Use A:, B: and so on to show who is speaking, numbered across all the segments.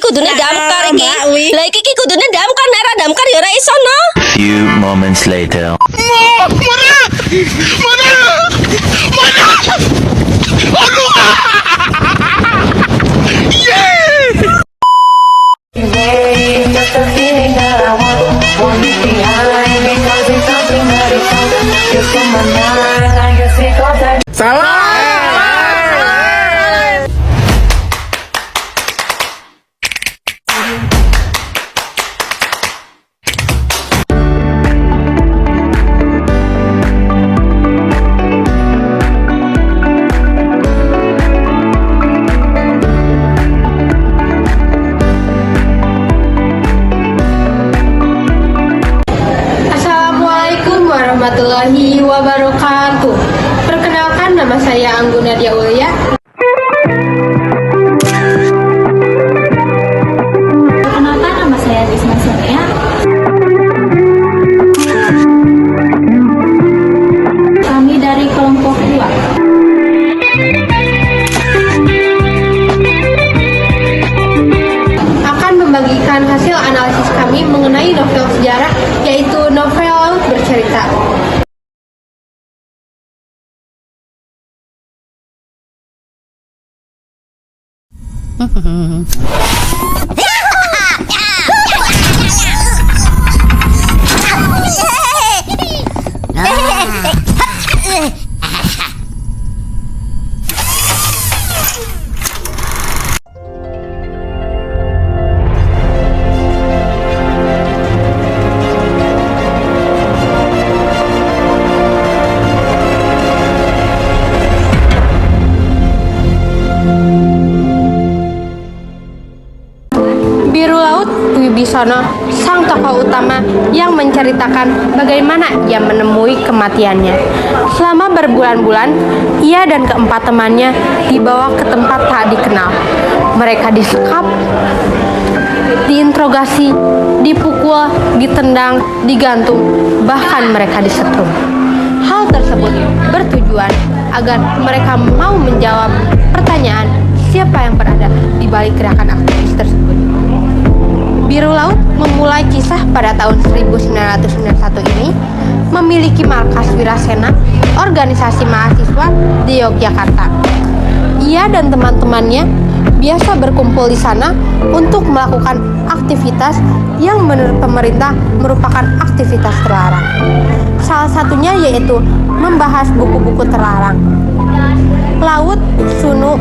A: kudune damkar iki. Lah iki kudune damkar nek ora damkar ya ora iso no.
B: Few moments later.
C: Assalamualaikum warahmatullahi wabarakatuh. Perkenalkan, nama saya Anggun Nadia Ulia.
D: Perkenalkan, nama saya Risma Sonia. Kami dari kelompok 2.
C: Akan membagikan hasil analisis kami mengenai novel sejarah, yaitu novel Laut Bercerita. Biru Laut Wibisono, sang tokoh utama yang menceritakan bagaimana ia menemui kematiannya. Selama berbulan-bulan, ia dan keempat temannya dibawa ke tempat tak dikenal. Mereka disekap, diinterogasi, dipukul, ditendang, digantung, bahkan mereka disetrum. Hal tersebut bertujuan agar mereka mau menjawab pertanyaan siapa yang berada di balik gerakan aktivis tersebut. Biru Laut memulai kisah pada tahun 1991 ini, memiliki markas Wirasena, organisasi mahasiswa di Yogyakarta. Ia dan teman-temannya biasa berkumpul di sana untuk melakukan aktivitas yang menurut pemerintah merupakan aktivitas terlarang. Salah satunya yaitu membahas buku-buku terlarang. Laut, Sunu,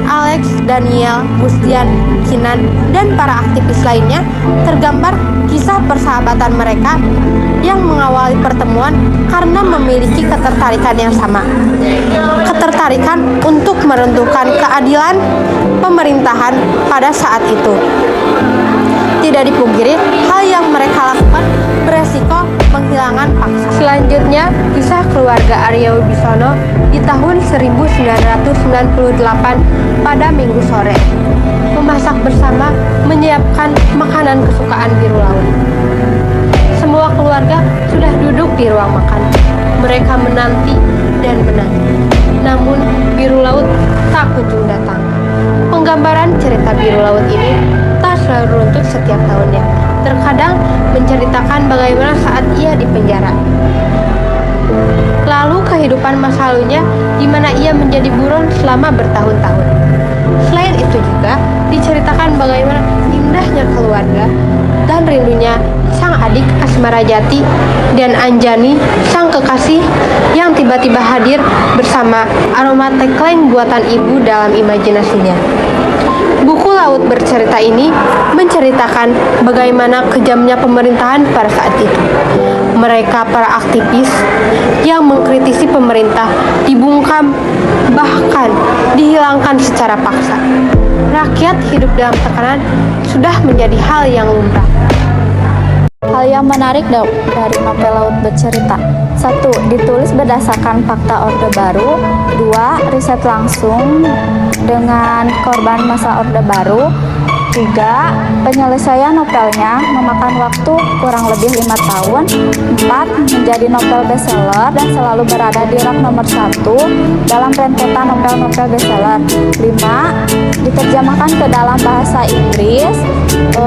C: Alex, Daniel, Bustian, Kinan, dan para aktivis lainnya tergambar kisah persahabatan mereka yang mengawali pertemuan karena memiliki ketertarikan yang sama. Ketertarikan untuk meruntuhkan keadilan pemerintahan pada saat itu. Tidak dipungkiri, hal yang mereka lakukan beresiko penghilangan paksa. Selanjutnya, kisah keluarga Arya Wibisono di tahun 1998 pada Minggu sore. Memasak bersama, menyiapkan makanan kesukaan Biru Laut. Semua keluarga sudah duduk di ruang makan. Mereka menanti dan menanti. Namun, Biru Laut tak kunjung datang. Penggambaran cerita Biru Laut ini tak selalu runtuh setiap tahunnya. Terkadang menceritakan bagaimana saat ia di penjara. Lalu kehidupan masa lalunya di mana ia menjadi buron selama bertahun-tahun. Selain itu juga diceritakan bagaimana indahnya keluarga dan rindunya sang adik Asmara Jati dan Anjani, sang kekasih yang tiba-tiba hadir bersama aroma tagline buatan ibu dalam imajinasinya. Buku Laut Bercerita ini menceritakan bagaimana kejamnya pemerintahan pada saat itu. Mereka para aktivis yang mengkritisi pemerintah dibungkam, bahkan dihilangkan secara paksa. Rakyat hidup dalam tekanan sudah menjadi hal yang lumrah.
D: Hal yang menarik dari novel Laut Bercerita: 1. Ditulis berdasarkan fakta Orde Baru. 2. Riset langsung dengan korban masa Orde Baru. 3. Penyelesaian novelnya memakan waktu kurang lebih 5 tahun. 4. Menjadi novel bestseller dan selalu berada di rak nomor 1 dalam rentetan novel-novel bestseller. 5. Diterjemahkan ke dalam bahasa Inggris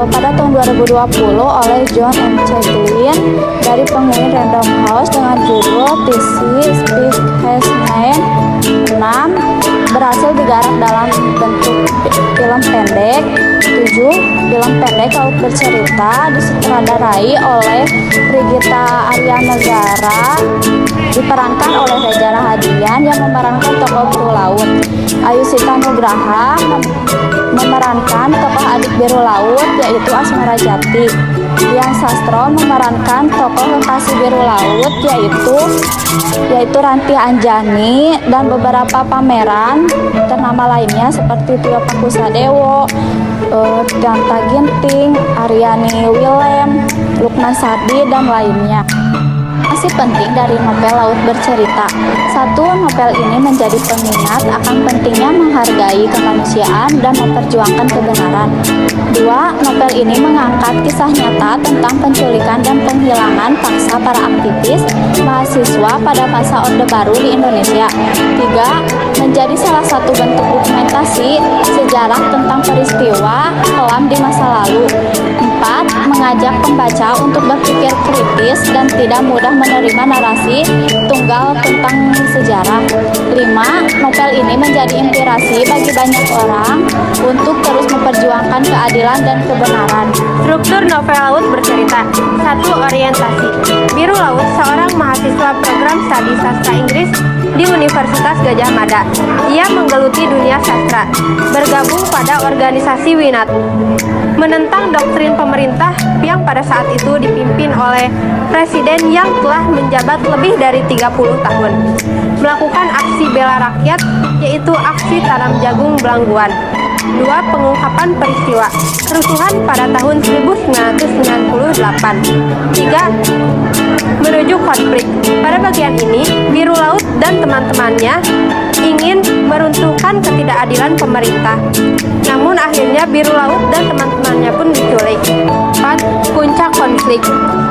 D: pada tahun 2020 oleh John M. Caitlin dari penguin Random House dengan judul This Is Big Has Name. 6. Berhasil digarap dalam bentuk film pendek. 7. Film pendek Laut Bercerita disutradarai oleh Regita Aryanegara, diperankan oleh Reza Rahadian yang memerankan tokoh Biru Laut. Ayu Sita Nugraha memerankan tokoh adik Biru Laut yaitu Asmara Jati. Dian Sastro memerankan tokoh kekasih Biru Laut yaitu Ranti Anjani, dan beberapa pameran ternama lainnya seperti Tio Pakusadewo, Ganta Ginting, Aryani Willem, Lukman Sardi, dan lainnya. Masih penting dari novel Laut Bercerita. 1. Novel ini menjadi pengingat akan pentingnya menghargai kemanusiaan dan memperjuangkan kebenaran. 2. Novel ini mengangkat kisah nyata tentang penculikan dan penghilangan paksa para aktivis mahasiswa pada masa Orde Baru di Indonesia. 3. Menjadi salah satu bentuk dokumentasi sejarah tentang peristiwa kelam di masa lalu. 4. Mengajak pembaca untuk berpikir kritis dan tidak mudah menerima narasi tunggal tentang sejarah. 5. Novel ini menjadi inspirasi bagi banyak orang untuk terus memperjuangkan keadilan dan kebenaran.
C: Struktur novel Laut Bercerita. 1. Orientasi. Biru Laut seorang mahasiswa program studi sastra Inggris di Universitas Gadjah Mada. Ia menggeluti dunia sastra, bergabung pada organisasi Winat, menentang doktrin pemerintah yang pada saat itu dipimpin oleh presiden yang telah menjabat lebih dari 30 tahun, melakukan aksi bela rakyat, yaitu aksi tanam jagung Belangguan. 2. Pengungkapan peristiwa kerusuhan pada tahun 1998. 3. Menuju konflik. Pada bagian ini, Biru Laut dan teman-temannya ingin meruntuhkan ketidakadilan pemerintah. Namun akhirnya Biru Laut dan teman-temannya pun diculik. 4. Puncak konflik.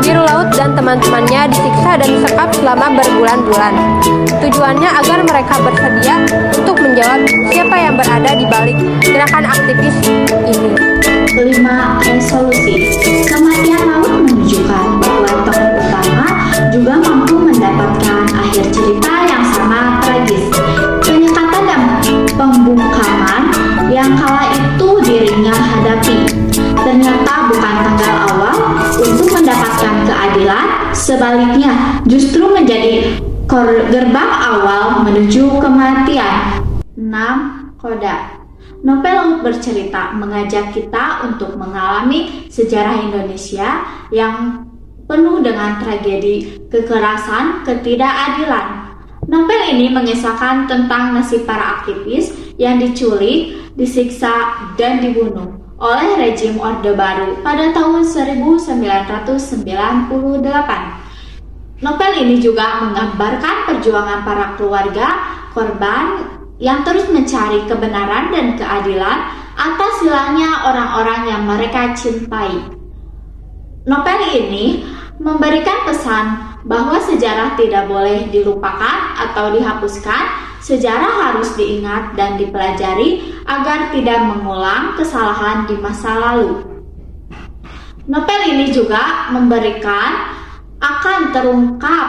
C: Biru Laut dan teman-temannya disiksa dan disekap selama berbulan-bulan. Tujuannya agar mereka bersedia untuk menjawab siapa yang berada di balik gerakan aktivis ini.
E: 5. Resolusi. Kematian laut menunjukkan bahwa tokoh utama juga mampu mendapatkan akhir cerita yang sama tragis. Penyekatan dan pembungkaman yang kala itu dirinya hadapi ternyata bukan tanggal awal untuk mendapatkan keadilan, sebaliknya justru menjadi gerbang awal menuju kematian. 6. Koda. Novel Laut Bercerita mengajak kita untuk mengalami sejarah Indonesia yang penuh dengan tragedi, kekerasan, ketidakadilan. Novel ini mengisahkan tentang nasib para aktivis yang diculik, disiksa, dan dibunuh oleh rejim Orde Baru pada tahun 1998. Novel ini juga menggambarkan perjuangan para keluarga korban yang terus mencari kebenaran dan keadilan atas hilangnya orang-orang yang mereka cintai. Novel ini memberikan pesan bahwa sejarah tidak boleh dilupakan atau dihapuskan. Sejarah harus diingat dan dipelajari agar tidak mengulang kesalahan di masa lalu. Novel ini juga memberikan akan terungkap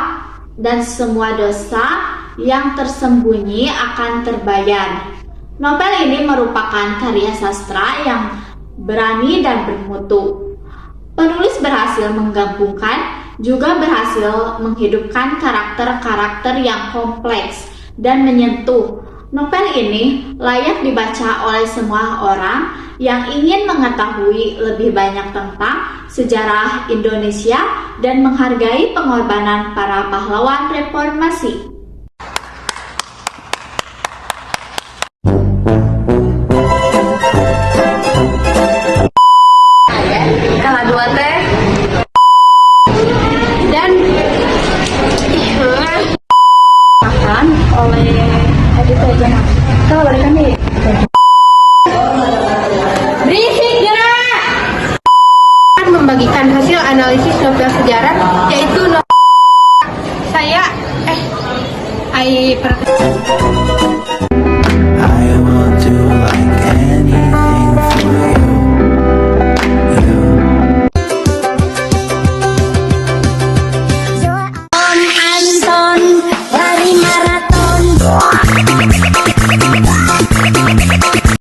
E: dan semua dosa yang tersembunyi akan terbayar. Novel ini merupakan karya sastra yang berani dan bermutu. Penulis berhasil menggabungkan juga berhasil menghidupkan karakter-karakter yang kompleks dan menyentuh. Novel ini layak dibaca oleh semua orang yang ingin mengetahui lebih banyak tentang sejarah Indonesia dan menghargai pengorbanan para pahlawan reformasi.
C: Kelas 2 teh dan
D: Makan oleh Edith Jana. Kalau balikan nih.
C: berisik jangan. analisis novel sejarah